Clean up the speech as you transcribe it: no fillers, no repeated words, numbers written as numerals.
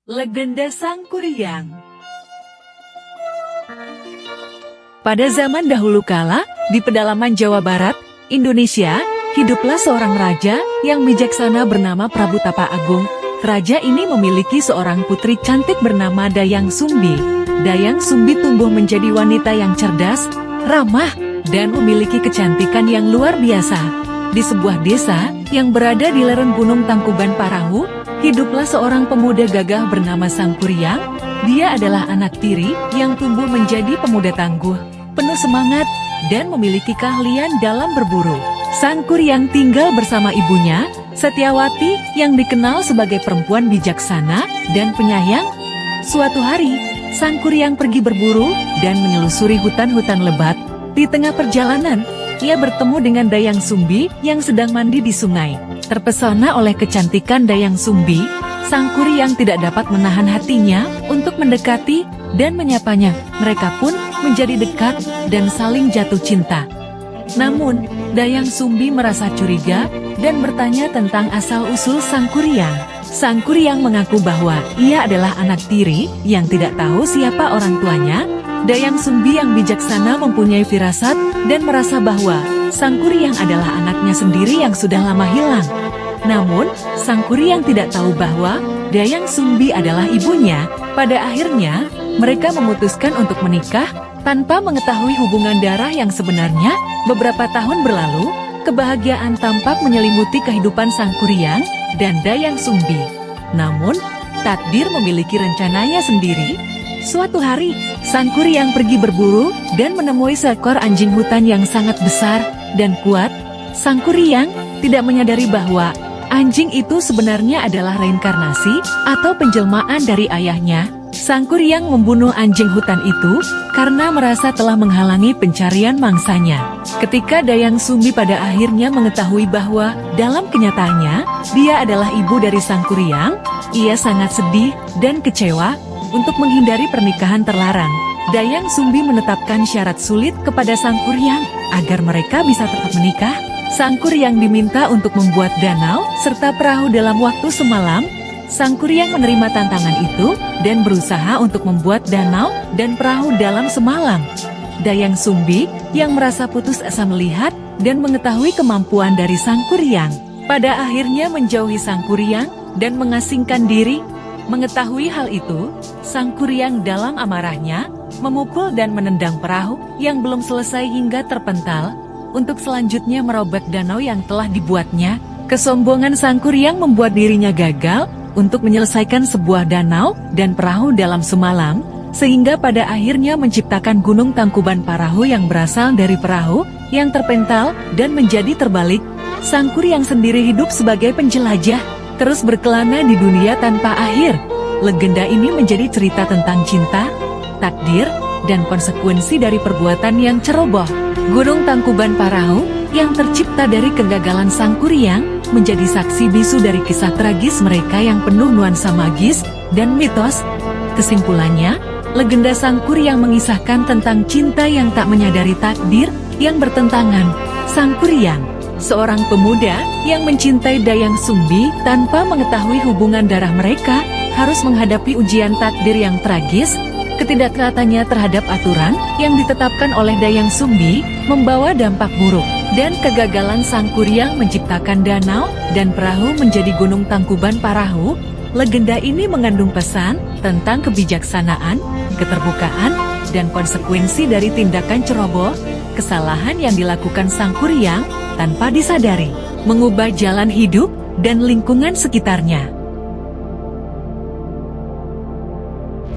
Legenda Sang Kuryang. Pada zaman dahulu kala, di pedalaman Jawa Barat, Indonesia, hiduplah seorang raja yang bijaksana bernama Prabu Tapa Agung. Raja ini memiliki seorang putri cantik bernama Dayang Sumbi. Dayang Sumbi tumbuh menjadi wanita yang cerdas, ramah, dan memiliki kecantikan yang luar biasa. Di sebuah desa yang berada di lereng Gunung Tangkuban Parahu, hiduplah seorang pemuda gagah bernama Sang Kuryang. Dia adalah anak tiri yang tumbuh menjadi pemuda tangguh, penuh semangat, dan memiliki keahlian dalam berburu. Sang Kuryang tinggal bersama ibunya, Setyawati, yang dikenal sebagai perempuan bijaksana dan penyayang. Suatu hari, Sang Kuryang pergi berburu dan menyelusuri hutan-hutan lebat. Di tengah perjalanan, ia bertemu dengan Dayang Sumbi yang sedang mandi di sungai. Terpesona oleh kecantikan Dayang Sumbi, Sang Kuryang tidak dapat menahan hatinya untuk mendekati dan menyapanya. Mereka pun menjadi dekat dan saling jatuh cinta. Namun, Dayang Sumbi merasa curiga dan bertanya tentang asal-usul Sang Kuryang. Sang Kuryang mengaku bahwa ia adalah anak tiri yang tidak tahu siapa orang tuanya. Dayang Sumbi yang bijaksana mempunyai firasat dan merasa bahwa Sang Kuryang adalah anaknya sendiri yang sudah lama hilang. Namun, Sang Kuryang tidak tahu bahwa Dayang Sumbi adalah ibunya. Pada akhirnya, mereka memutuskan untuk menikah tanpa mengetahui hubungan darah yang sebenarnya. Beberapa tahun berlalu, kebahagiaan tampak menyelimuti kehidupan Sang Kuryang dan Dayang Sumbi. Namun, takdir memiliki rencananya sendiri. Suatu hari, Sang Kuryang pergi berburu dan menemui seekor anjing hutan yang sangat besar dan kuat. Sang Kuryang tidak menyadari bahwa anjing itu sebenarnya adalah reinkarnasi atau penjelmaan dari ayahnya. Sang Kuryang membunuh anjing hutan itu karena merasa telah menghalangi pencarian mangsanya. Ketika Dayang Sumbi pada akhirnya mengetahui bahwa dalam kenyataannya dia adalah ibu dari Sang Kuryang, ia sangat sedih dan kecewa. Untuk menghindari pernikahan terlarang, Dayang Sumbi menetapkan syarat sulit kepada Sang Kuryang agar mereka bisa tetap menikah. Sang Kuryang diminta untuk membuat danau serta perahu dalam waktu semalam. Sang Kuryang menerima tantangan itu dan berusaha untuk membuat danau dan perahu dalam semalam. Dayang Sumbi yang merasa putus asa melihat dan mengetahui kemampuan dari Sang Kuryang, pada akhirnya menjauhi Sang Kuryang dan mengasingkan diri. Mengetahui hal itu, Sang Kuryang dalam amarahnya memukul dan menendang perahu yang belum selesai hingga terpental. Untuk selanjutnya merobek danau yang telah dibuatnya. Kesombongan Sang Kuryang membuat dirinya gagal untuk menyelesaikan sebuah danau dan perahu dalam semalam, sehingga pada akhirnya menciptakan Gunung Tangkuban Parahu yang berasal dari perahu yang terpental dan menjadi terbalik. Sang Kuryang sendiri hidup sebagai penjelajah, terus berkelana di dunia tanpa akhir. Legenda ini menjadi cerita tentang cinta, takdir, dan konsekuensi dari perbuatan yang ceroboh. Gunung Tangkuban Parahu yang tercipta dari kegagalan Sang Kuryang menjadi saksi bisu dari kisah tragis mereka yang penuh nuansa magis dan mitos. Kesimpulannya, legenda Sang Kuryang mengisahkan tentang cinta yang tak menyadari takdir yang bertentangan. Sang Kuryang, seorang pemuda yang mencintai Dayang Sumbi tanpa mengetahui hubungan darah mereka, harus menghadapi ujian takdir yang tragis. Ketidaktaatannya terhadap aturan yang ditetapkan oleh Dayang Sumbi membawa dampak buruk, dan kegagalan Sang Kuryang menciptakan danau dan perahu menjadi Gunung Tangkuban Parahu. Legenda ini mengandung pesan tentang kebijaksanaan, keterbukaan, dan konsekuensi dari tindakan ceroboh. Kesalahan yang dilakukan Sang Kuryang tanpa disadari mengubah jalan hidup dan lingkungan sekitarnya.